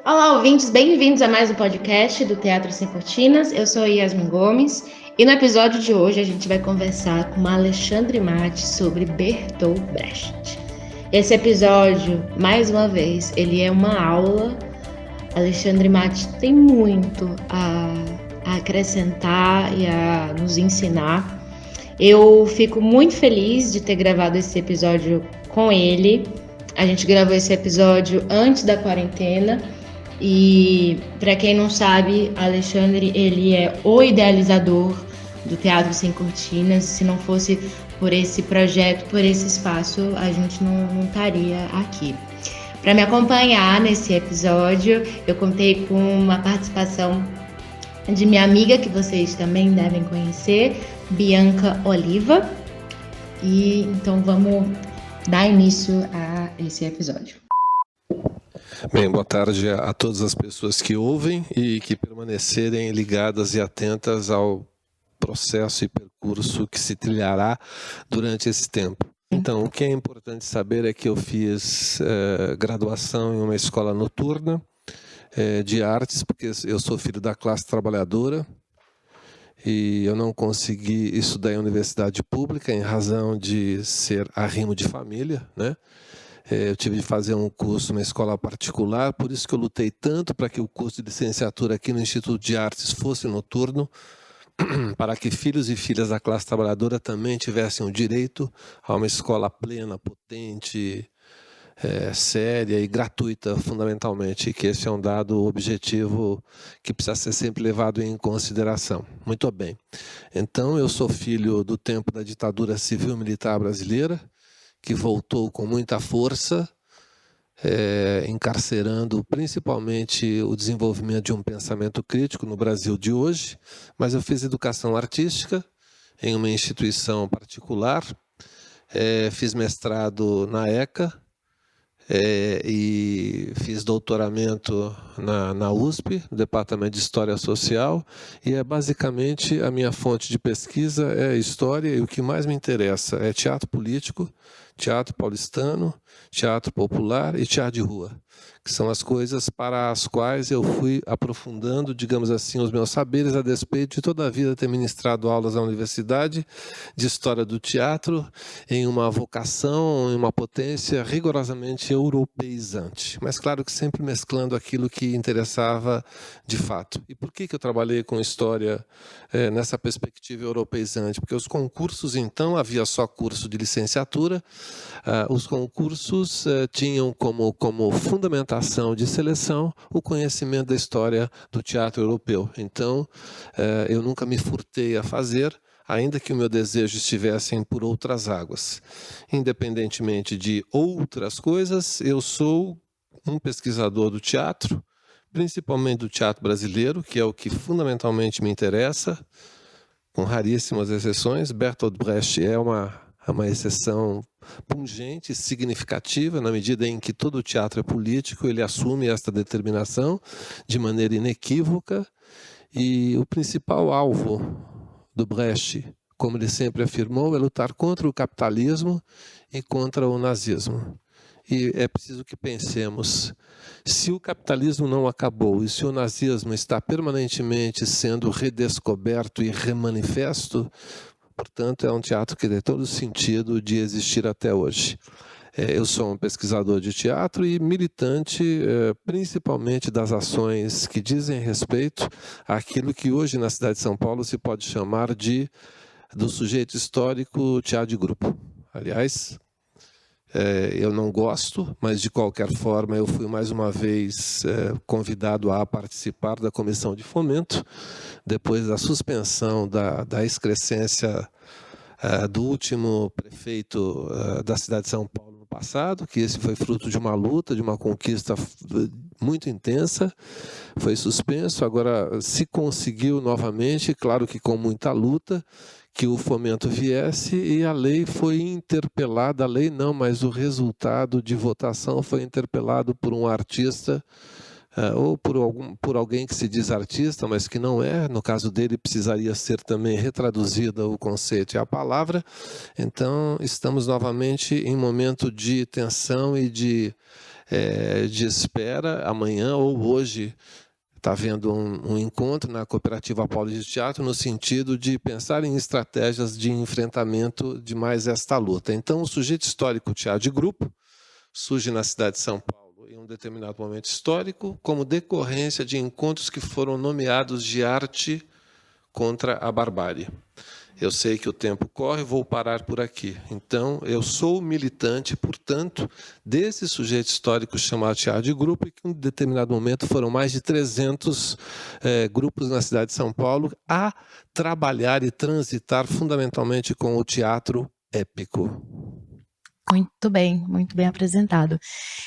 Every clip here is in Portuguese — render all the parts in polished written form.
Olá, ouvintes, bem-vindos a mais um podcast do Teatro Sem Cortinas. Eu sou Yasmin Gomes e no episódio de hoje a gente vai conversar com Alexandre Matos sobre Bertolt Brecht. Esse episódio, mais uma vez, ele é uma aula. Alexandre Matos tem muito a acrescentar e a nos ensinar. Eu fico muito feliz de ter gravado esse episódio com ele. A gente gravou esse episódio antes da quarentena. E para quem não sabe, Alexandre, ele é o idealizador do Teatro Sem Cortinas. Se não fosse por esse projeto, por esse espaço, a gente não estaria aqui. Para me acompanhar nesse episódio, eu contei com uma participação de minha amiga, que vocês também devem conhecer, Bianca Oliva. E então vamos dar início a esse episódio. Bem, boa tarde a todas as pessoas que ouvem e que permanecerem ligadas e atentas ao processo e percurso que se trilhará durante esse tempo. Então, o que é importante saber é que eu fiz graduação em uma escola noturna de artes, porque eu sou filho da classe trabalhadora e eu não consegui estudar em universidade pública em razão de ser arrimo de família, né? Eu tive de fazer um curso numa escola particular, por isso que eu lutei tanto para que o curso de licenciatura aqui no Instituto de Artes fosse noturno, para que filhos e filhas da classe trabalhadora também tivessem o direito a uma escola plena, potente, séria e gratuita, fundamentalmente, e que esse é um dado objetivo que precisa ser sempre levado em consideração. Muito bem. Então, eu sou filho do tempo da ditadura civil-militar brasileira, que voltou com muita força, encarcerando principalmente o desenvolvimento de um pensamento crítico no Brasil de hoje, mas eu fiz educação artística em uma instituição particular, fiz mestrado na ECA e fiz doutoramento na USP, no Departamento de História Social, e basicamente a minha fonte de pesquisa é história, e o que mais me interessa é teatro político, teatro paulistano, teatro popular e teatro de rua, que são as coisas para as quais eu fui aprofundando, digamos assim, os meus saberes, a despeito de toda a vida ter ministrado aulas na universidade de história do teatro, em uma vocação, em uma potência rigorosamente europeizante, mas claro que sempre mesclando aquilo que interessava de fato. E por que eu trabalhei com história nessa perspectiva europeizante? Porque os concursos, então, havia só curso de licenciatura. Os concursos tinham como fundamentação de seleção o conhecimento da história do teatro europeu. Então, eu nunca me furtei a fazer, ainda que o meu desejo estivesse por outras águas. Independentemente de outras coisas, eu sou um pesquisador do teatro, principalmente do teatro brasileiro, que é o que fundamentalmente me interessa, com raríssimas exceções. Bertolt Brecht é uma exceção pungente, significativa, na medida em que todo o teatro é político, ele assume esta determinação de maneira inequívoca, e o principal alvo do Brecht, como ele sempre afirmou, é lutar contra o capitalismo e contra o nazismo. E é preciso que pensemos, se o capitalismo não acabou e se o nazismo está permanentemente sendo redescoberto e remanifesto, portanto, é um teatro que tem todo o sentido de existir até hoje. Eu sou um pesquisador de teatro e militante principalmente das ações que dizem respeito àquilo que hoje na cidade de São Paulo se pode chamar do sujeito histórico teatro de grupo. Aliás, eu não gosto, mas de qualquer forma eu fui mais uma vez convidado a participar da comissão de fomento, depois da suspensão da excrescência do último prefeito da cidade de São Paulo no passado, que esse foi fruto de uma luta, de uma conquista muito intensa, foi suspenso, agora se conseguiu novamente, claro que com muita luta, que o fomento viesse, e a lei foi interpelada, a lei não, mas o resultado de votação foi interpelado por um artista, ou por alguém que se diz artista, mas que não é. No caso dele, precisaria ser também retraduzida o conceito e a palavra. Então, estamos novamente em momento de tensão e de de espera. Amanhã ou hoje está havendo um encontro na Cooperativa Paulista de Teatro no sentido de pensar em estratégias de enfrentamento de mais esta luta. Então, o sujeito histórico teatro de grupo surge na cidade de São Paulo em um determinado momento histórico como decorrência de encontros que foram nomeados de arte contra a barbárie. Eu sei que o tempo corre, vou parar por aqui. Então, eu sou militante, portanto, desse sujeito histórico chamado teatro de grupo, e que em um determinado momento foram mais de 300 grupos na cidade de São Paulo a trabalhar e transitar fundamentalmente com o teatro épico. Muito bem apresentado.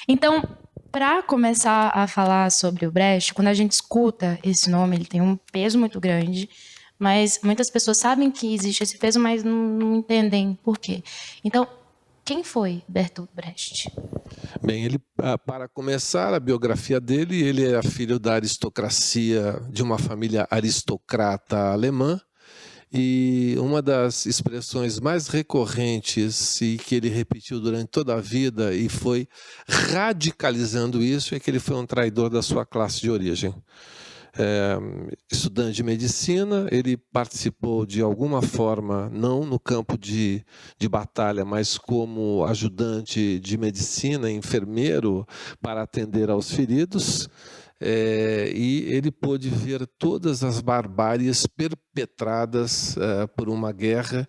Então, para começar a falar sobre o Brecht, quando a gente escuta esse nome, ele tem um peso muito grande, mas muitas pessoas sabem que existe esse peso, mas não entendem por quê. Então, quem foi Bertolt Brecht? Bem, para começar, a biografia dele, ele é filho da aristocracia, de uma família aristocrata alemã, e uma das expressões mais recorrentes e que ele repetiu durante toda a vida e foi radicalizando isso é que ele foi um traidor da sua classe de origem. Estudante de medicina, ele participou de alguma forma, não no campo de batalha, mas como ajudante de medicina, enfermeiro, para atender aos feridos. E ele pôde ver todas as barbáries perpetradas por uma guerra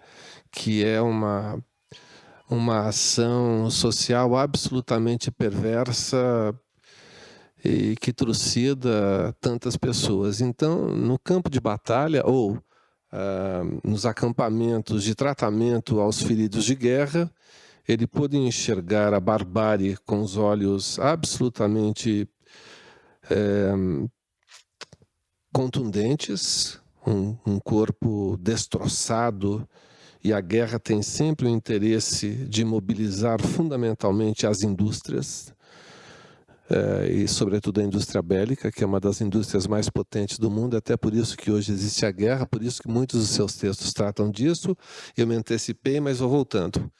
que é uma ação social absolutamente perversa e que trucida tantas pessoas. Então, no campo de batalha ou nos acampamentos de tratamento aos feridos de guerra, ele pôde enxergar a barbárie com os olhos absolutamente contundentes, um corpo destroçado, e a guerra tem sempre o interesse de mobilizar fundamentalmente as indústrias, e sobretudo a indústria bélica, que é uma das indústrias mais potentes do mundo, até por isso que hoje existe a guerra, por isso que muitos dos seus textos tratam disso. Eu me antecipei, mas vou voltando.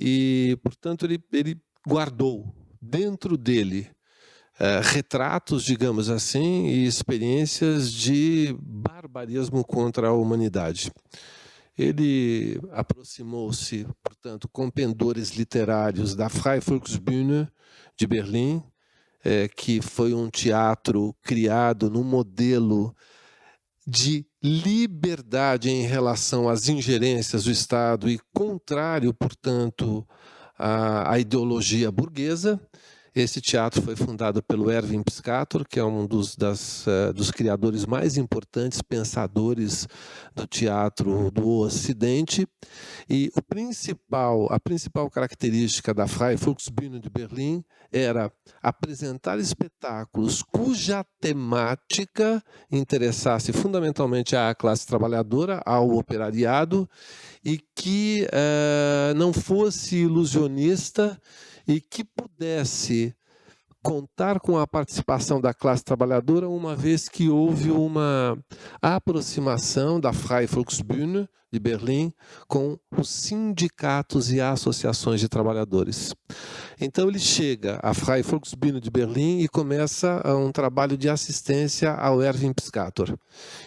E, portanto, ele guardou dentro dele retratos, digamos assim, e experiências de barbarismo contra a humanidade. Ele aproximou-se, portanto, com pendores literários da Freie Volksbühne de Berlim, que foi um teatro criado no modelo de liberdade em relação às ingerências do Estado e contrário, portanto, à ideologia burguesa. Esse teatro foi fundado pelo Erwin Piscator, que é um dos criadores mais importantes pensadores do teatro do Ocidente. E a principal característica da Freie Volksbühne de Berlim era apresentar espetáculos cuja temática interessasse fundamentalmente à classe trabalhadora, ao operariado, e que não fosse ilusionista e que pudesse contar com a participação da classe trabalhadora, uma vez que houve uma aproximação da Freie Volksbühne de Berlim com os sindicatos e associações de trabalhadores. Então ele chega à Freie Volksbühne de Berlim e começa um trabalho de assistência ao Erwin Piscator.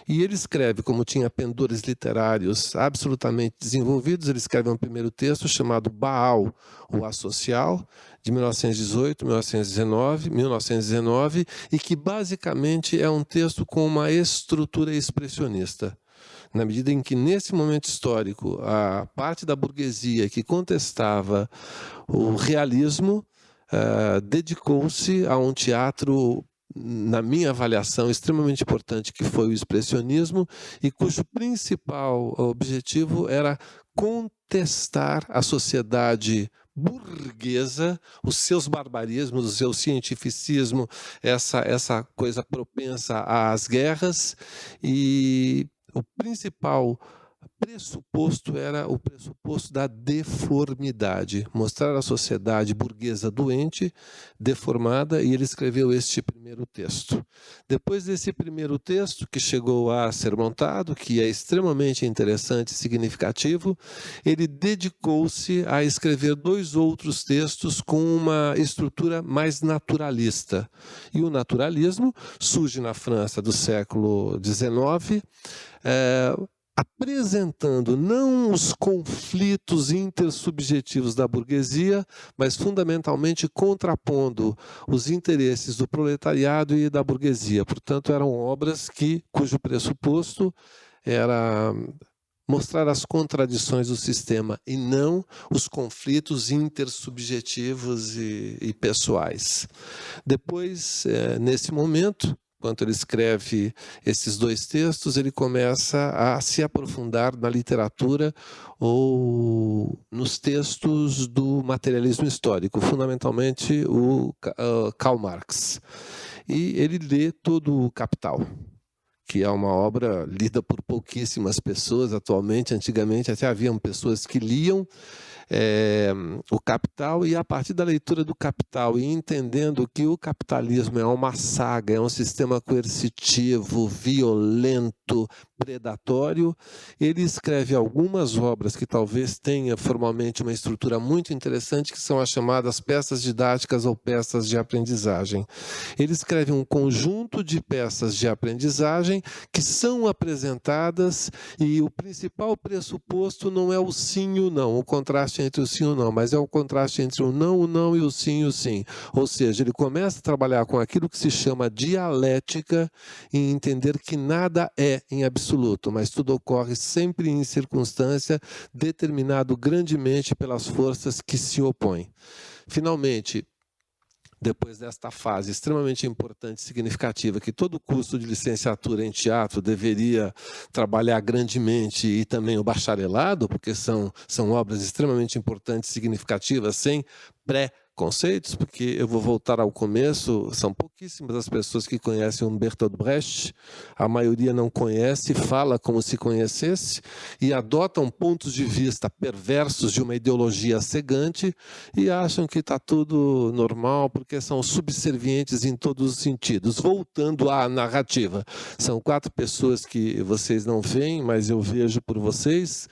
E ele escreve, como tinha pendores literários absolutamente desenvolvidos, ele escreve um primeiro texto chamado Baal, o Asocial, de 1919, e que basicamente é um texto com uma estrutura expressionista. Na medida em que, nesse momento histórico, a parte da burguesia que contestava o realismo dedicou-se a um teatro, na minha avaliação, extremamente importante, que foi o expressionismo, e cujo principal objetivo era contestar a sociedade burguesa, os seus barbarismos, o seu cientificismo, essa coisa propensa às guerras. E o principal pressuposto era o pressuposto da deformidade, mostrar a sociedade burguesa doente, deformada, e ele escreveu este primeiro texto. Depois desse primeiro texto, que chegou a ser montado, que é extremamente interessante e significativo, ele dedicou-se a escrever 2 outros textos com uma estrutura mais naturalista. E o naturalismo surge na França do século XIX, apresentando não os conflitos intersubjetivos da burguesia, mas fundamentalmente contrapondo os interesses do proletariado e da burguesia. Portanto, eram obras cujo pressuposto era mostrar as contradições do sistema e não os conflitos intersubjetivos e pessoais. Depois, nesse momento, enquanto ele escreve esses 2 textos, ele começa a se aprofundar na literatura ou nos textos do materialismo histórico, fundamentalmente o Karl Marx. E ele lê todo o Capital, que é uma obra lida por pouquíssimas pessoas atualmente. Antigamente até haviam pessoas que liam o Capital, e a partir da leitura do Capital e entendendo que o capitalismo é uma saga, é um sistema coercitivo, violento, predatório, ele escreve algumas obras que talvez tenha formalmente uma estrutura muito interessante, que são as chamadas peças didáticas ou peças de aprendizagem. Ele escreve um conjunto de peças de aprendizagem que são apresentadas, e o principal pressuposto não é o sim e o não, o contraste entre o sim e o não, mas é o contraste entre o não e o sim. Ou seja, ele começa a trabalhar com aquilo que se chama dialética e entender que nada é em absoluto, mas tudo ocorre sempre em circunstância, determinado grandemente pelas forças que se opõem. Finalmente, depois desta fase extremamente importante e significativa, que todo curso de licenciatura em teatro deveria trabalhar grandemente, e também o bacharelado, porque são obras extremamente importantes e significativas, sem conceitos, porque eu vou voltar ao começo, são pouquíssimas as pessoas que conhecem o Bertolt Brecht, a maioria não conhece, fala como se conhecesse, e adotam pontos de vista perversos de uma ideologia cegante, e acham que está tudo normal, porque são subservientes em todos os sentidos. Voltando à narrativa, são 4 pessoas que vocês não veem, mas eu vejo por vocês.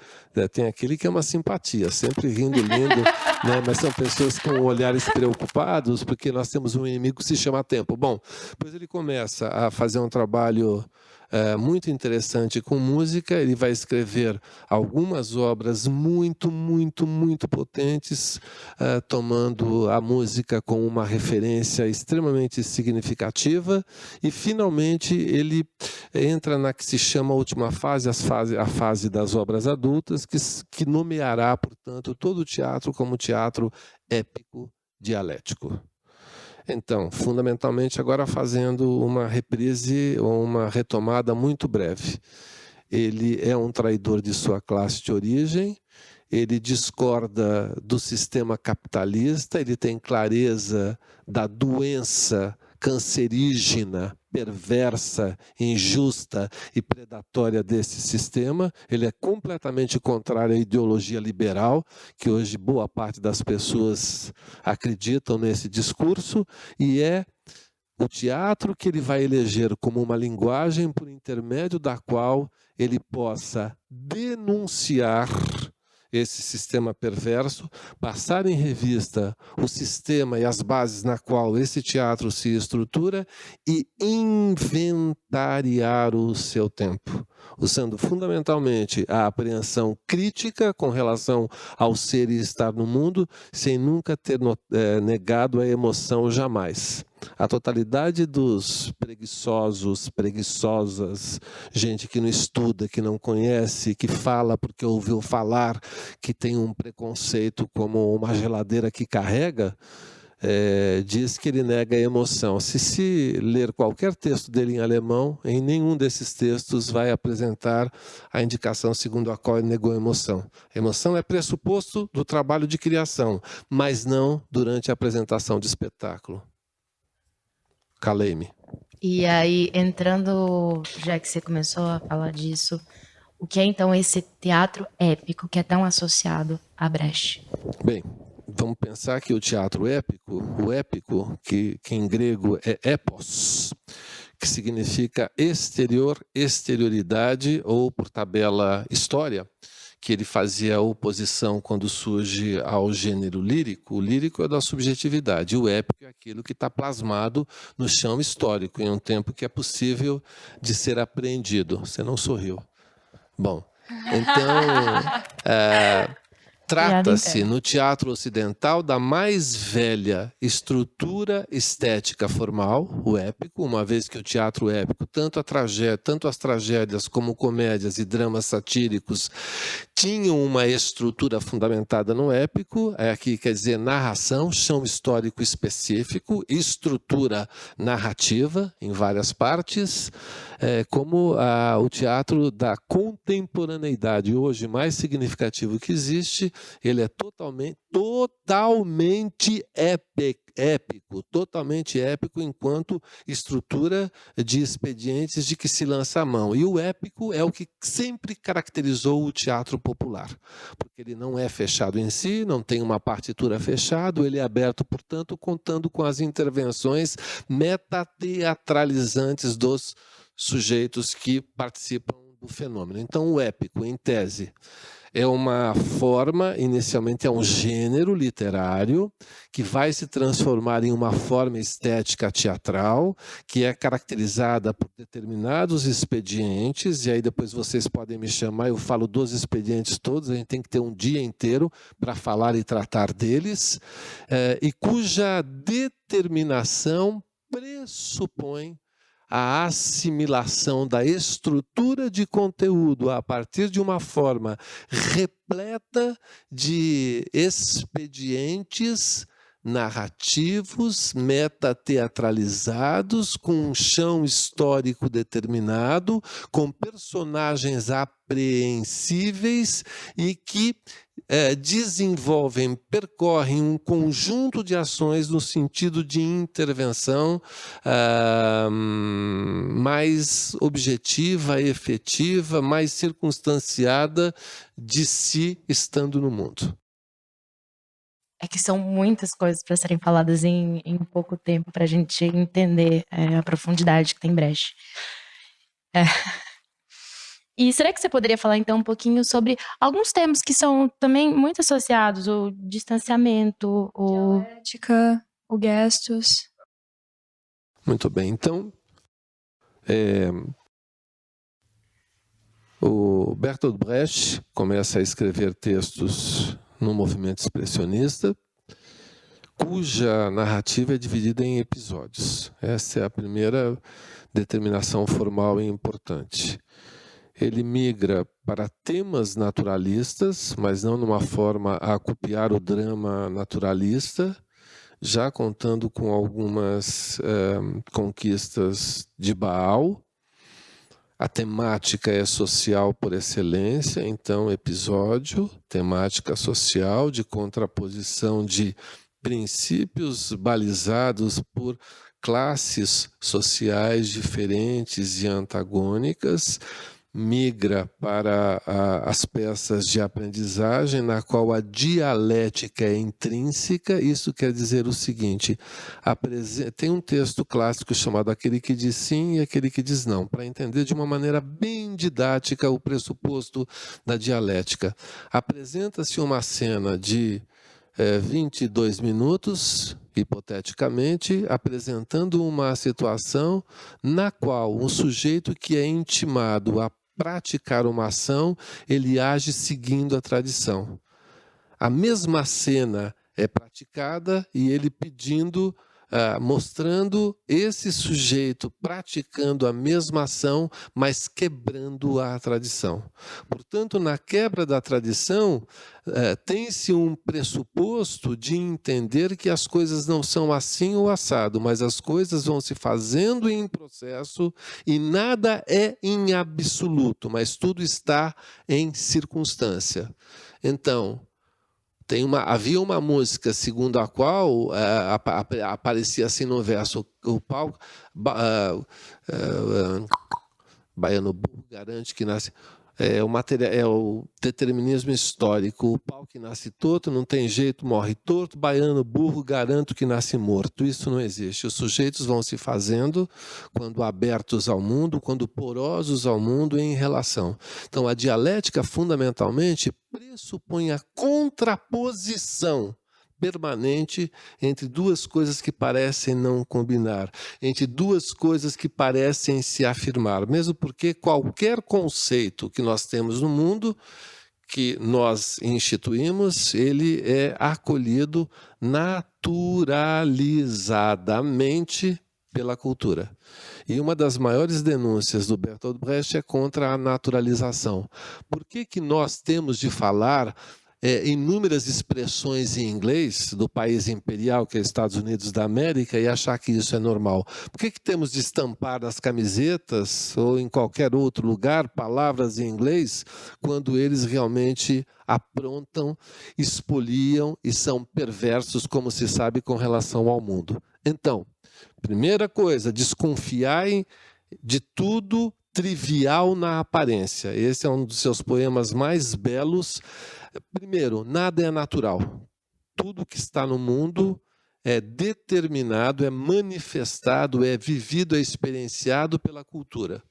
Tem aquele que é uma simpatia, sempre rindo, lindo, né? Mas são pessoas com olhares preocupados, porque nós temos um inimigo que se chama tempo. Bom, depois ele começa a fazer um trabalho muito interessante com música. Ele vai escrever algumas obras muito potentes, tomando a música como uma referência extremamente significativa, e finalmente ele entra na que se chama a última fase, a fase das obras adultas, que nomeará, portanto, todo o teatro como teatro épico dialético. Então, fundamentalmente, agora fazendo uma reprise ou uma retomada muito breve. Ele é um traidor de sua classe de origem, ele discorda do sistema capitalista, ele tem clareza da doença cancerígena, perversa, injusta e predatória desse sistema. Ele é completamente contrário à ideologia liberal, que hoje boa parte das pessoas acreditam nesse discurso, e é o teatro que ele vai eleger como uma linguagem por intermédio da qual ele possa denunciar esse sistema perverso, passar em revista o sistema e as bases na qual esse teatro se estrutura e inventariar o seu tempo, usando fundamentalmente a apreensão crítica com relação ao ser e estar no mundo, sem nunca ter negado a emoção jamais. A totalidade dos preguiçosos, preguiçosas, gente que não estuda, que não conhece, que fala porque ouviu falar, que tem um preconceito como uma geladeira que carrega, diz que ele nega a emoção. Se ler qualquer texto dele em alemão, em nenhum desses textos vai apresentar a indicação segundo a qual ele negou a emoção. A emoção é pressuposto do trabalho de criação, mas não durante a apresentação de espetáculo. Calei-me. E aí, entrando, já que você começou a falar disso, O que é, então, esse teatro épico que é tão associado a Brecht? Bem, vamos pensar que o teatro épico, o épico, que em grego é epos, que significa exterior, exterioridade, ou, por tabela, história, que ele fazia oposição quando surge ao gênero lírico. O lírico é da subjetividade, o épico é aquilo que está plasmado no chão histórico, em um tempo que é possível de ser apreendido. Você não sorriu. Bom, então, trata-se no teatro ocidental da mais velha estrutura estética formal, o épico, uma vez que o teatro épico, tanto as tragédias como comédias e dramas satíricos tinham uma estrutura fundamentada no épico, aqui quer dizer narração, chão histórico específico, estrutura narrativa em várias partes, como o teatro da contemporaneidade, hoje mais significativo que existe. Ele é totalmente épico enquanto estrutura de expedientes de que se lança a mão. E o épico é o que sempre caracterizou o teatro popular, porque ele não é fechado em si, não tem uma partitura fechada, ele é aberto, portanto, contando com as intervenções metateatralizantes dos sujeitos que participam do fenômeno. Então, o épico, em tese, é uma forma, inicialmente é um gênero literário, que vai se transformar em uma forma estética teatral, que é caracterizada por determinados expedientes, e aí depois vocês podem me chamar, eu falo dos expedientes todos, a gente tem que ter um dia inteiro para falar e tratar deles, e cuja determinação pressupõe a assimilação da estrutura de conteúdo a partir de uma forma repleta de expedientes narrativos, metateatralizados, com um chão histórico determinado, com personagens apreensíveis e que percorrem um conjunto de ações no sentido de intervenção mais objetiva, efetiva, mais circunstanciada de si estando no mundo. É que são muitas coisas para serem faladas em pouco tempo, para a gente entender a profundidade que tem Brecht. E será que você poderia falar, então, um pouquinho sobre alguns termos que são também muito associados, o distanciamento, o dialética, o gestos. Muito bem, então, o Bertolt Brecht começa a escrever textos no movimento expressionista, cuja narrativa é dividida em episódios. Essa é a primeira determinação formal e importante. Ele migra para temas naturalistas, mas não numa forma a copiar o drama naturalista, já contando com algumas conquistas de Baal. A temática é social por excelência, então episódio, temática social, de contraposição de princípios balizados por classes sociais diferentes e antagônicas, migra para as peças de aprendizagem, na qual a dialética é intrínseca. Isso quer dizer o seguinte: tem um texto clássico chamado Aquele que diz sim e aquele que diz não, para entender de uma maneira bem didática o pressuposto da dialética. Apresenta-se uma cena de 22 minutos, hipoteticamente, apresentando uma situação na qual um sujeito que é intimado a praticar uma ação, ele age seguindo a tradição. A mesma cena é praticada e ele pedindo, mostrando esse sujeito praticando a mesma ação, mas quebrando a tradição. Portanto, na quebra da tradição, tem-se um pressuposto de entender que as coisas não são assim ou assado, mas as coisas vão se fazendo em processo e nada é em absoluto, mas tudo está em circunstância. Então, havia uma música segundo a qual aparecia assim no verso: o palco baiano burro garante que nasce. é o determinismo histórico. O pau que nasce torto, não tem jeito, morre torto. Baiano burro, garanto que nasce morto. Isso não existe. Os sujeitos vão se fazendo quando abertos ao mundo, quando porosos ao mundo em relação. Então, a dialética, fundamentalmente, pressupõe a contraposição permanente entre duas coisas que parecem não combinar, entre duas coisas que parecem se afirmar, mesmo porque qualquer conceito que nós temos no mundo, que nós instituímos, ele é acolhido naturalizadamente pela cultura. E uma das maiores denúncias do Bertolt Brecht é contra a naturalização. Por que nós temos de falar inúmeras expressões em inglês do país imperial, que é os Estados Unidos da América, e achar que isso é normal? Por que temos de estampar nas camisetas ou em qualquer outro lugar palavras em inglês quando eles realmente aprontam, expoliam e são perversos, como se sabe, com relação ao mundo? Então, primeira coisa, desconfiarem de tudo trivial na aparência. Esse é um dos seus poemas mais belos. Primeiro, nada é natural. Tudo que está no mundo é determinado, é manifestado, é vivido, é experienciado pela cultura.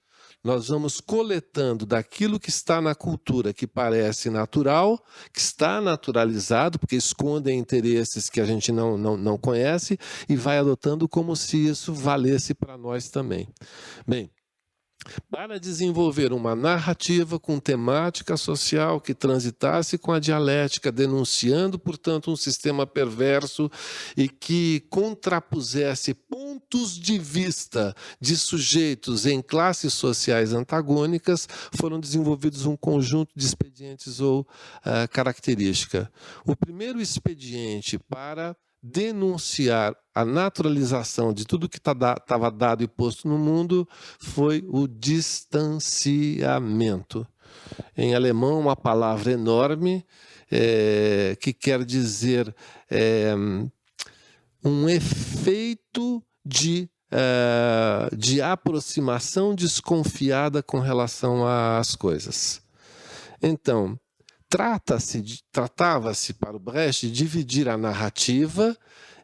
Nós vamos coletando daquilo que está na cultura, que parece natural, que está naturalizado, porque escondem interesses que a gente não conhece, e vai adotando como se isso valesse para nós também. Bem, para desenvolver uma narrativa com temática social que transitasse com a dialética, denunciando, portanto, um sistema perverso e que contrapusesse pontos de vista de sujeitos em classes sociais antagônicas, foram desenvolvidos um conjunto de expedientes ou característica. O primeiro expediente para denunciar a naturalização de tudo que estava dado e posto no mundo foi o distanciamento. Em alemão, uma palavra enorme que quer dizer um efeito de aproximação desconfiada com relação às coisas. Então, tratava-se para o Brecht de dividir a narrativa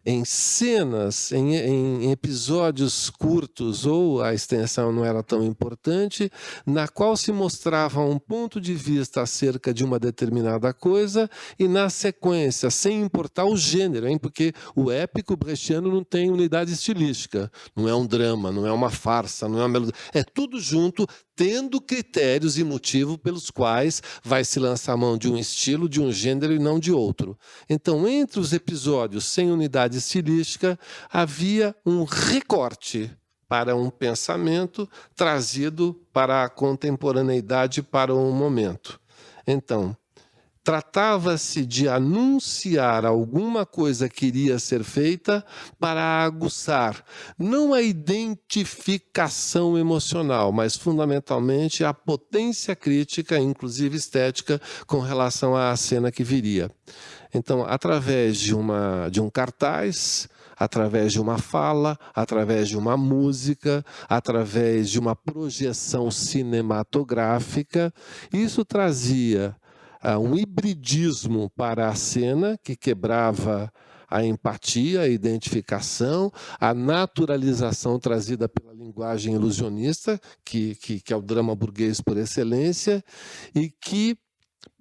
em cenas, em episódios curtos, ou a extensão não era tão importante, na qual se mostrava um ponto de vista acerca de uma determinada coisa e, na sequência, sem importar o gênero, porque o épico brechtiano não tem unidade estilística, não é um drama, não é uma farsa, não é uma melodia, é tudo junto, tendo critérios e motivo pelos quais vai se lançar a mão de um estilo, de um gênero e não de outro. Então, entre os episódios sem unidade estilística, havia um recorte para um pensamento trazido para a contemporaneidade, para um momento. Então, tratava-se de anunciar alguma coisa que iria ser feita para aguçar, não a identificação emocional, mas fundamentalmente a potência crítica, inclusive estética, com relação à cena que viria. Então, através de um cartaz, através de uma fala, através de uma música, através de uma projeção cinematográfica, isso trazia um hibridismo para a cena que quebrava a empatia, a identificação, a naturalização trazida pela linguagem ilusionista, que é o drama burguês por excelência, e que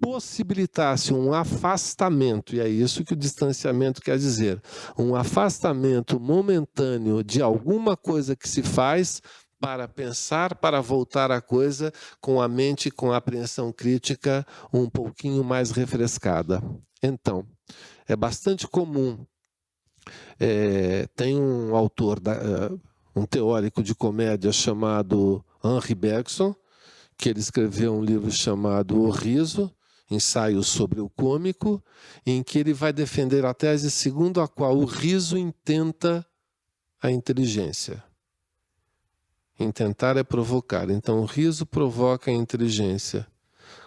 possibilitasse um afastamento, e é isso que o distanciamento quer dizer, um afastamento momentâneo de alguma coisa que se faz para pensar, para voltar à coisa com a mente, com a apreensão crítica um pouquinho mais refrescada. Então, é bastante comum, tem um autor, um teórico de comédia chamado Henri Bergson, que ele escreveu um livro chamado O Riso, Ensaio sobre o Cômico, em que ele vai defender a tese segundo a qual o riso intenta a inteligência. Intentar é provocar. Então, o riso provoca a inteligência.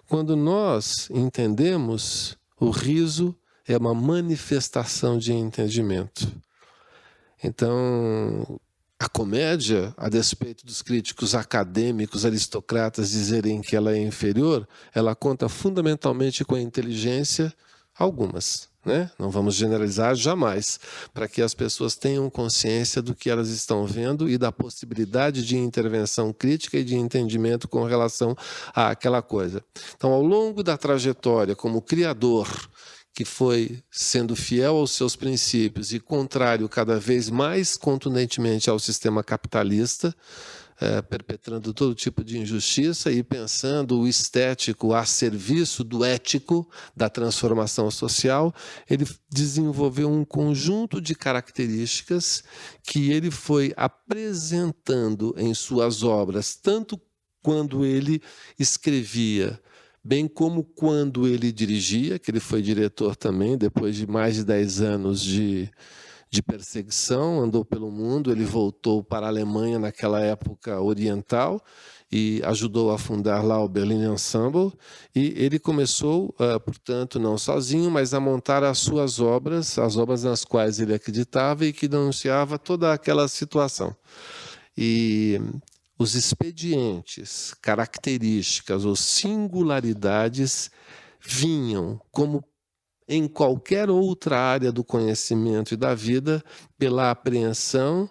Quando nós entendemos, o riso é uma manifestação de entendimento. Então, A comédia, a despeito dos críticos acadêmicos, aristocratas dizerem que ela é inferior, ela conta fundamentalmente com a inteligência, algumas, né? Não vamos generalizar jamais, para que as pessoas tenham consciência do que elas estão vendo e da possibilidade de intervenção crítica e de entendimento com relação àquela coisa. Então, ao longo da trajetória como criador, que foi sendo fiel aos seus princípios e contrário cada vez mais contundentemente ao sistema capitalista, perpetrando todo tipo de injustiça e pensando o estético a serviço do ético, da transformação social, ele desenvolveu um conjunto de características que ele foi apresentando em suas obras, tanto quando ele escrevia, bem como quando ele dirigia, que ele foi diretor também, depois de mais de 10 anos de perseguição, andou pelo mundo, ele voltou para a Alemanha naquela época oriental e ajudou a fundar lá o Berlin Ensemble, e ele começou, portanto, não sozinho, mas a montar as suas obras, as obras nas quais ele acreditava e que denunciava toda aquela situação. E os expedientes, características ou singularidades vinham, como em qualquer outra área do conhecimento e da vida, pela apreensão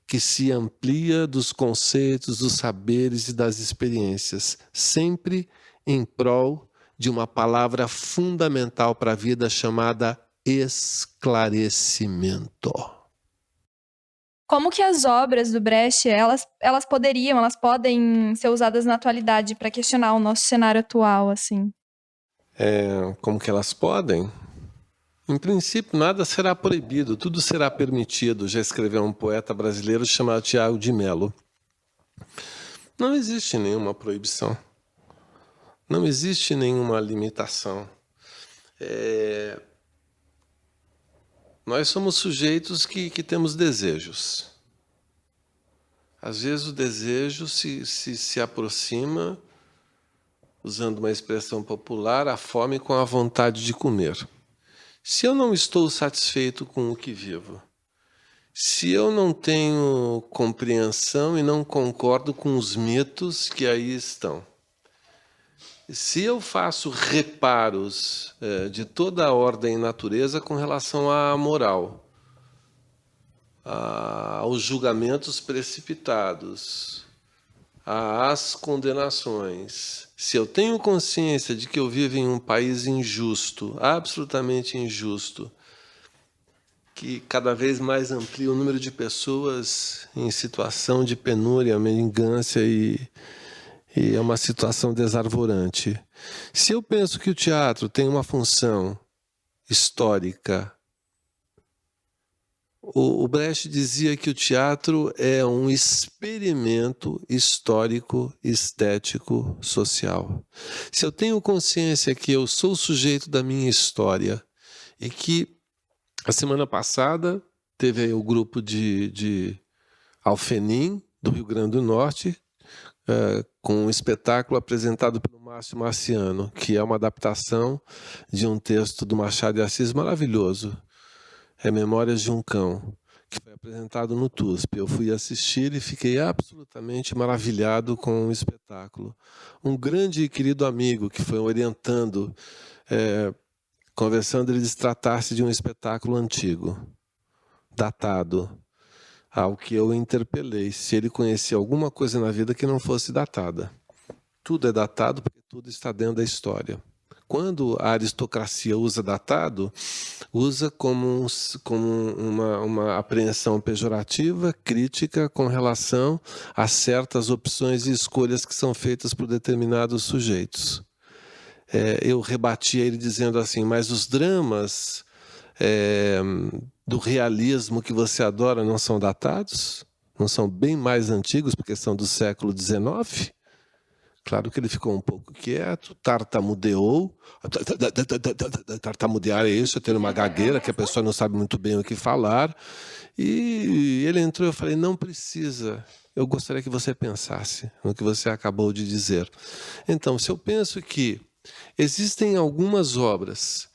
que se amplia dos conceitos, dos saberes e das experiências, sempre em prol de uma palavra fundamental para a vida chamada esclarecimento. Como que as obras do Brecht, elas podem ser usadas na atualidade para questionar o nosso cenário atual, assim? Como que elas podem? Em princípio, nada será proibido, tudo será permitido, já escreveu um poeta brasileiro chamado Tiago de Mello. Não existe nenhuma proibição, não existe nenhuma limitação. Nós somos sujeitos que temos desejos. Às vezes o desejo se aproxima, usando uma expressão popular, a fome com a vontade de comer. Se eu não estou satisfeito com o que vivo, se eu não tenho compreensão e não concordo com os mitos que aí estão, se eu faço reparos de toda a ordem e natureza com relação à moral, aos julgamentos precipitados, às condenações, se eu tenho consciência de que eu vivo em um país injusto, absolutamente injusto, que cada vez mais amplia o número de pessoas em situação de penúria, mendigância e é uma situação desarvorante. Se eu penso que o teatro tem uma função histórica, o Brecht dizia que o teatro é um experimento histórico, estético, social. Se eu tenho consciência que eu sou o sujeito da minha história e que a semana passada teve aí o grupo de Alfenim, do Rio Grande do Norte, com um espetáculo apresentado pelo Márcio Marciano, que é uma adaptação de um texto do Machado de Assis maravilhoso, Memórias de um Cão, que foi apresentado no TUSP. Eu fui assistir e fiquei absolutamente maravilhado com o espetáculo. Um grande e querido amigo que foi orientando, conversando, ele disse tratar-se de um espetáculo antigo, datado, ao que eu interpelei, se ele conhecia alguma coisa na vida que não fosse datada. Tudo é datado porque tudo está dentro da história. Quando a aristocracia usa datado, usa como uma apreensão pejorativa, crítica com relação a certas opções e escolhas que são feitas por determinados sujeitos. Eu rebati a ele dizendo assim, mas os dramas do realismo que você adora não são datados? Não são bem mais antigos porque são do século XIX? Claro que ele ficou um pouco quieto, tartamudeou. Tartamudear é isso, é ter uma gagueira que a pessoa não sabe muito bem o que falar. E ele entrou e eu falei, não precisa. Eu gostaria que você pensasse no que você acabou de dizer. Então, se eu penso que existem algumas obras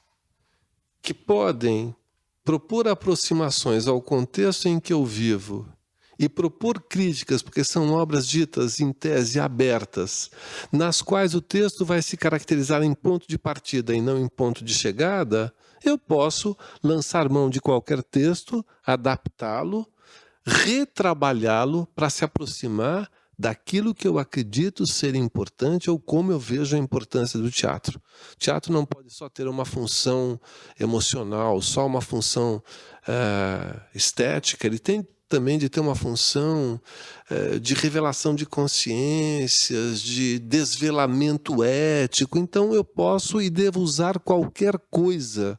que podem propor aproximações ao contexto em que eu vivo e propor críticas, porque são obras ditas em tese abertas, nas quais o texto vai se caracterizar em ponto de partida e não em ponto de chegada, eu posso lançar mão de qualquer texto, adaptá-lo, retrabalhá-lo para se aproximar daquilo que eu acredito ser importante ou como eu vejo a importância do teatro. O teatro não pode só ter uma função emocional, só uma função estética, ele tem também de ter uma função de revelação de consciências, de desvelamento ético. Então eu posso e devo usar qualquer coisa.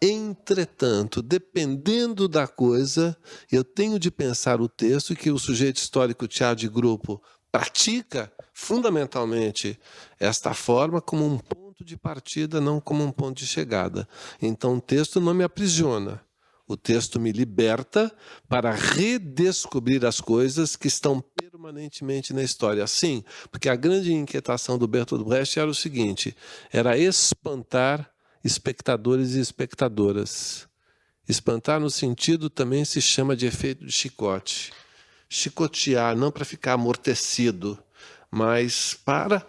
Entretanto, dependendo da coisa, eu tenho de pensar o texto que o sujeito histórico teatro de grupo pratica fundamentalmente esta forma como um ponto de partida, não como um ponto de chegada. Então o texto não me aprisiona. O texto me liberta para redescobrir as coisas que estão permanentemente na história. Sim, porque a grande inquietação do Bertolt Brecht era o seguinte, era espantar espectadores e espectadoras. Espantar no sentido também se chama de efeito de chicote. Chicotear, não para ficar amortecido, mas para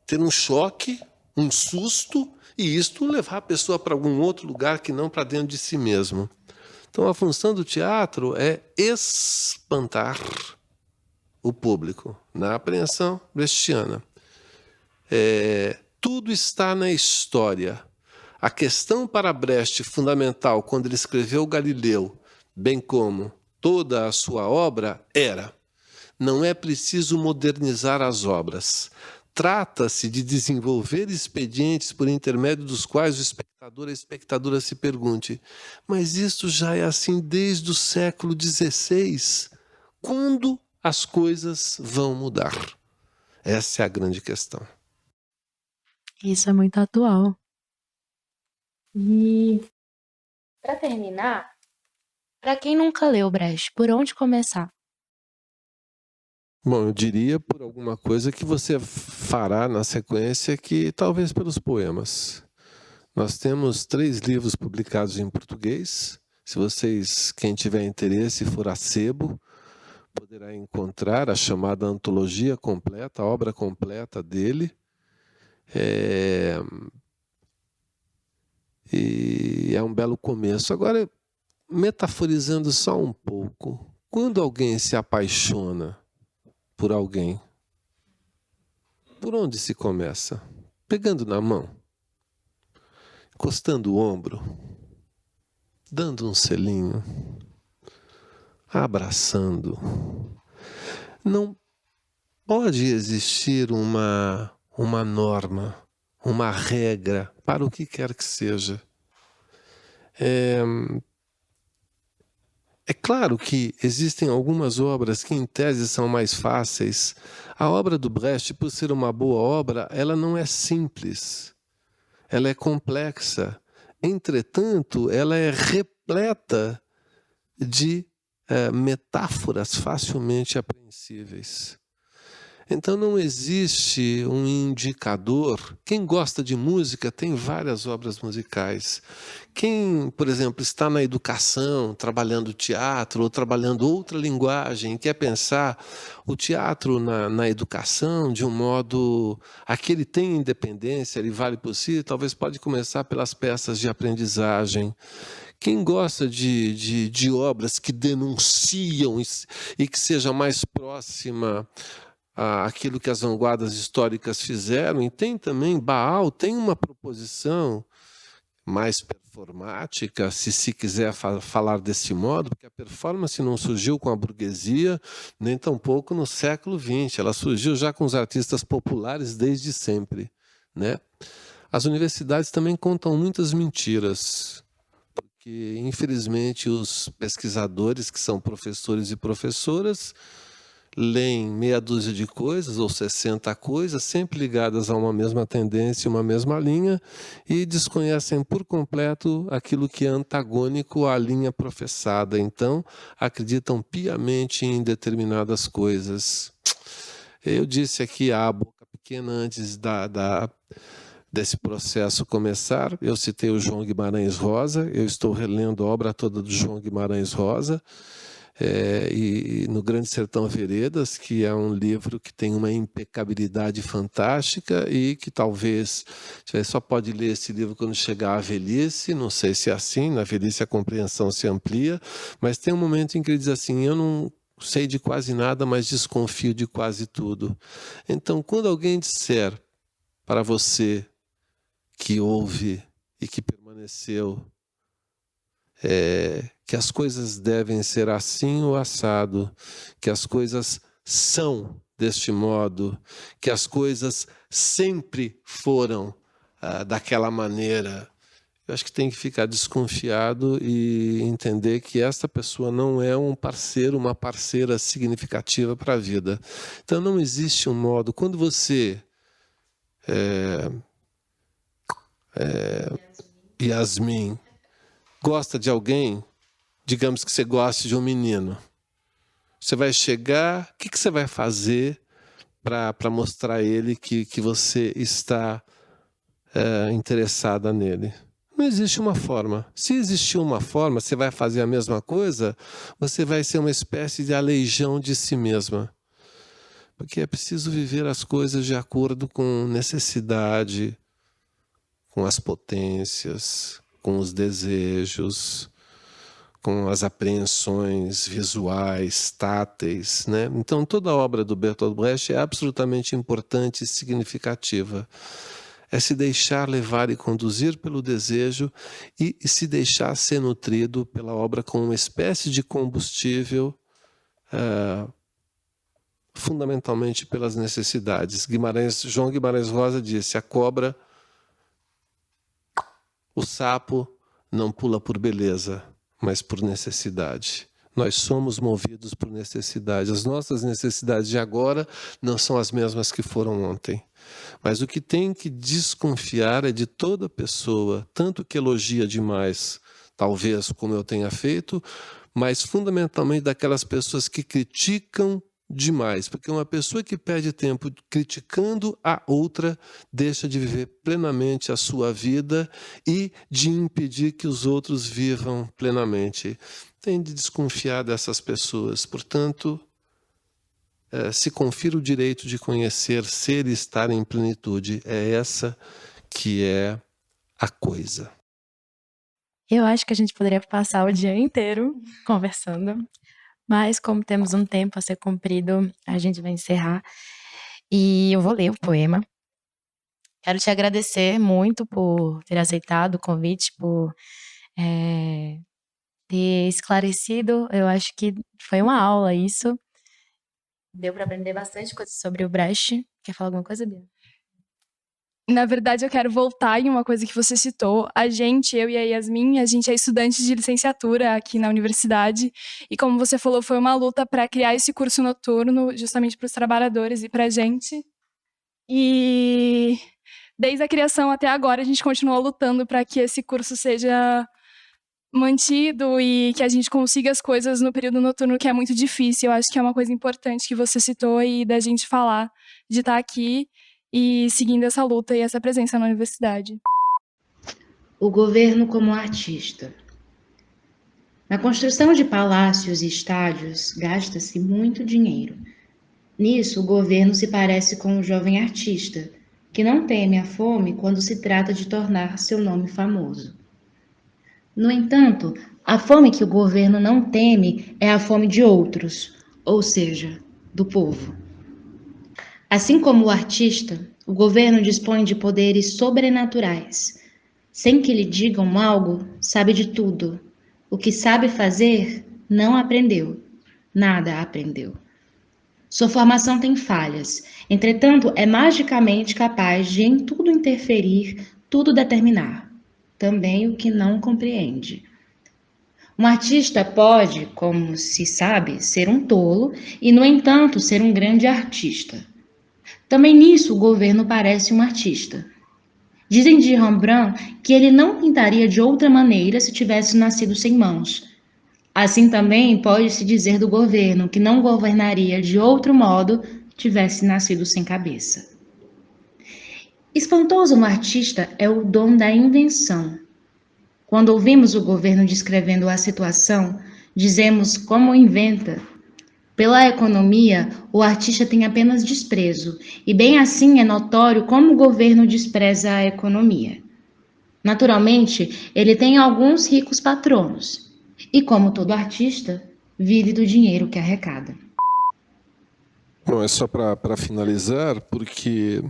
ter um choque, um susto, e isto levar a pessoa para algum outro lugar que não para dentro de si mesmo. Então a função do teatro é espantar o público, na apreensão brechtiana. Tudo está na história. A questão para Brecht fundamental, quando ele escreveu Galileu, bem como toda a sua obra, era: não é preciso modernizar as obras. Trata-se de desenvolver expedientes por intermédio dos quais o espectador, a espectadora se pergunte: mas isso já é assim desde o século XVI? Quando as coisas vão mudar? Essa é a grande questão. Isso é muito atual. E, para terminar, para quem nunca leu Brecht, por onde começar? Bom, eu diria por alguma coisa que você fará na sequência, que talvez pelos poemas. Nós temos 3 livros publicados em português. Se vocês, quem tiver interesse, for a sebo, poderá encontrar a chamada antologia completa, a obra completa dele. E é um belo começo. Agora, metaforizando só um pouco, quando alguém se apaixona por alguém, por onde se começa? Pegando na mão, encostando o ombro, dando um selinho, abraçando. Não pode existir uma norma, uma regra para o que quer que seja. É claro que existem algumas obras que, em tese, são mais fáceis. A obra do Brecht, por ser uma boa obra, ela não é simples. Ela é complexa. Entretanto, ela é repleta de metáforas facilmente apreensíveis. Então não existe um indicador. Quem gosta de música tem várias obras musicais. Quem, por exemplo, está na educação, trabalhando teatro ou trabalhando outra linguagem, quer pensar o teatro na educação de um modo a que ele tem independência, ele vale por si, talvez pode começar pelas peças de aprendizagem. Quem gosta de obras que denunciam e que seja mais próxima aquilo que as vanguardas históricas fizeram, e tem também, Baal tem uma proposição mais performática, se quiser falar desse modo, porque a performance não surgiu com a burguesia, nem tampouco no século XX, ela surgiu já com os artistas populares desde sempre, né? As universidades também contam muitas mentiras, porque infelizmente os pesquisadores, que são professores e professoras, leem meia dúzia de coisas ou 60 coisas, sempre ligadas a uma mesma tendência, uma mesma linha, e desconhecem por completo aquilo que é antagônico à linha professada. Então, acreditam piamente em determinadas coisas. Eu disse aqui a boca pequena antes desse processo começar. Eu citei o João Guimarães Rosa, eu estou relendo a obra toda do João Guimarães Rosa. e no Grande Sertão Veredas, que é um livro que tem uma impecabilidade fantástica e que talvez você só pode ler esse livro quando chegar à velhice. Não sei se é assim, na velhice a compreensão se amplia, mas tem um momento em que ele diz assim: eu não sei de quase nada, mas desconfio de quase tudo. Então, quando alguém disser para você que ouve e que permaneceu, que as coisas devem ser assim ou assado, que as coisas são deste modo, que as coisas sempre foram daquela maneira, eu acho que tem que ficar desconfiado e entender que esta pessoa não é um parceiro, uma parceira significativa para a vida. Então não existe um modo. Quando você Yasmin gosta de alguém, digamos que você goste de um menino, você vai chegar, o que você vai fazer para mostrar a ele que você está interessada nele? Não existe uma forma. Se existir uma forma, você vai fazer a mesma coisa, você vai ser uma espécie de aleijão de si mesma. Porque é preciso viver as coisas de acordo com necessidade, com as potências, com os desejos, com as apreensões visuais, táteis, né? Então, toda a obra do Bertolt Brecht é absolutamente importante e significativa. É se deixar levar e conduzir pelo desejo e se deixar ser nutrido pela obra como uma espécie de combustível, fundamentalmente pelas necessidades. João Guimarães Rosa disse: a cobra, o sapo não pula por beleza, mas por necessidade. Nós somos movidos por necessidade. As nossas necessidades de agora não são as mesmas que foram ontem. Mas o que tem que desconfiar é de toda pessoa, tanto que elogia demais, talvez como eu tenha feito, mas fundamentalmente daquelas pessoas que criticam demais, porque uma pessoa que perde tempo criticando a outra deixa de viver plenamente a sua vida e de impedir que os outros vivam plenamente. Tem de desconfiar dessas pessoas. Portanto, se confira o direito de conhecer, ser e estar em plenitude. É essa que é a coisa. Eu acho que a gente poderia passar o dia inteiro conversando, mas como temos um tempo a ser cumprido, a gente vai encerrar. E eu vou ler o poema. Quero te agradecer muito por ter aceitado o convite, por ter esclarecido. Eu acho que foi uma aula isso. Deu para aprender bastante coisa sobre o Brecht. Quer falar alguma coisa, Bia? Na verdade, eu quero voltar em uma coisa que você citou. Eu e a Yasmin, a gente é estudante de licenciatura aqui na universidade. E como você falou, foi uma luta para criar esse curso noturno, justamente para os trabalhadores e para a gente. E desde a criação até agora, a gente continuou lutando para que esse curso seja mantido e que a gente consiga as coisas no período noturno, que é muito difícil. Eu acho que é uma coisa importante que você citou e da gente falar, de estar aqui e seguindo essa luta e essa presença na universidade. O governo como artista. Na construção de palácios e estádios, gasta-se muito dinheiro. Nisso, o governo se parece com um jovem artista, que não teme a fome quando se trata de tornar seu nome famoso. No entanto, a fome que o governo não teme é a fome de outros, ou seja, do povo. Assim como o artista, o governo dispõe de poderes sobrenaturais. Sem que lhe digam algo, sabe de tudo. O que sabe fazer, não aprendeu. Nada aprendeu. Sua formação tem falhas, entretanto, é magicamente capaz de em tudo interferir, tudo determinar. Também o que não compreende. Um artista pode, como se sabe, ser um tolo e, no entanto, ser um grande artista. Também nisso o governo parece um artista. Dizem de Rembrandt que ele não pintaria de outra maneira se tivesse nascido sem mãos. Assim também pode-se dizer do governo que não governaria de outro modo tivesse nascido sem cabeça. Espantoso no artista é o dom da invenção. Quando ouvimos o governo descrevendo a situação, Dizemos como inventa. Pela economia, o artista tem apenas desprezo, e bem assim é notório como o governo despreza a economia. Naturalmente, ele tem alguns ricos patronos, e como todo artista, vive do dinheiro que arrecada. Bom, é só para finalizar, porque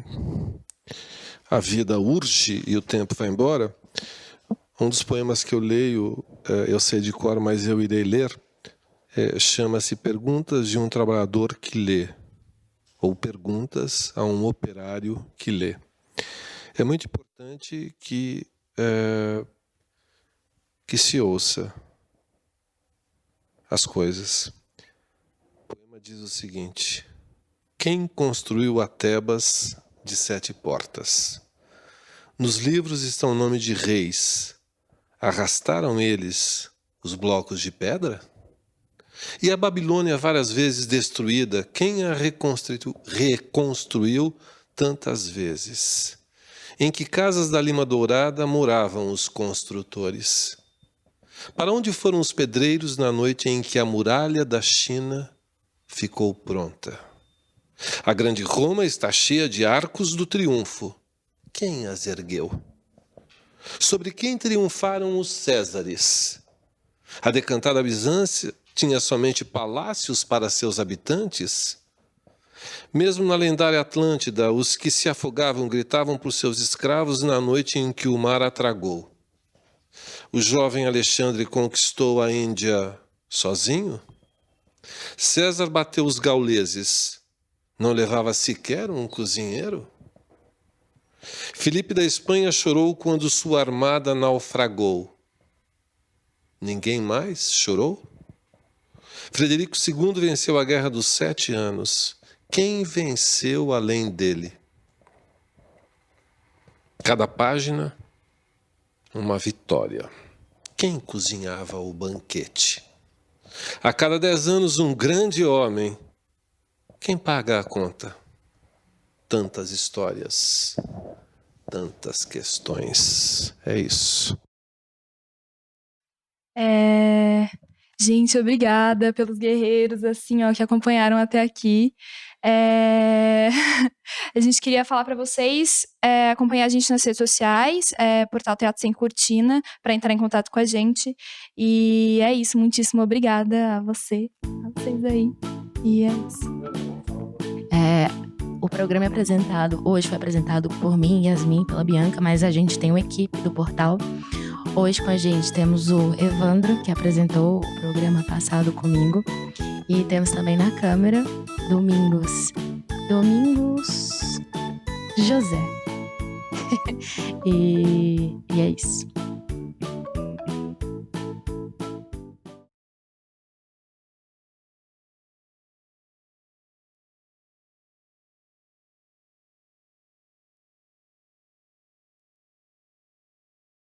a vida urge e o tempo vai embora. Um dos poemas que eu leio, eu sei de cor, mas eu irei ler, chama-se Perguntas de um Trabalhador que Lê, ou Perguntas a um Operário que Lê. É muito importante que se ouça as coisas. O poema diz o seguinte: quem construiu a Tebas de 7 portas? Nos livros está o nome de reis. Arrastaram eles os blocos de pedra? E a Babilônia, várias vezes destruída, quem a reconstruiu tantas vezes? Em que casas da Lima Dourada moravam os construtores? Para onde foram os pedreiros na noite em que a muralha da China ficou pronta? A grande Roma está cheia de arcos do triunfo. Quem as ergueu? Sobre quem triunfaram os Césares? A decantada Bizância tinha somente palácios para seus habitantes? Mesmo na lendária Atlântida, os que se afogavam gritavam por seus escravos na noite em que o mar a tragou. O jovem Alexandre conquistou a Índia sozinho? César bateu os gauleses. Não levava sequer um cozinheiro? Filipe da Espanha chorou quando sua armada naufragou. Ninguém mais chorou? Frederico II venceu a Guerra dos 7 Anos. Quem venceu além dele? Cada página, uma vitória. Quem cozinhava o banquete? A cada 10 anos, um grande homem. Quem paga a conta? Tantas histórias, tantas questões. É isso. Gente, obrigada pelos guerreiros, assim, ó, que acompanharam até aqui. A gente queria falar para vocês acompanhar a gente nas redes sociais, portal Teatro Sem Cortina, para entrar em contato com a gente. E é isso, muitíssimo obrigada a vocês aí. E é isso. O programa hoje foi apresentado por mim, Yasmin, pela Bianca, mas a gente tem uma equipe do portal. Hoje com a gente temos o Evandro, que apresentou o programa passado comigo. E temos também na câmera Domingos José. e é isso.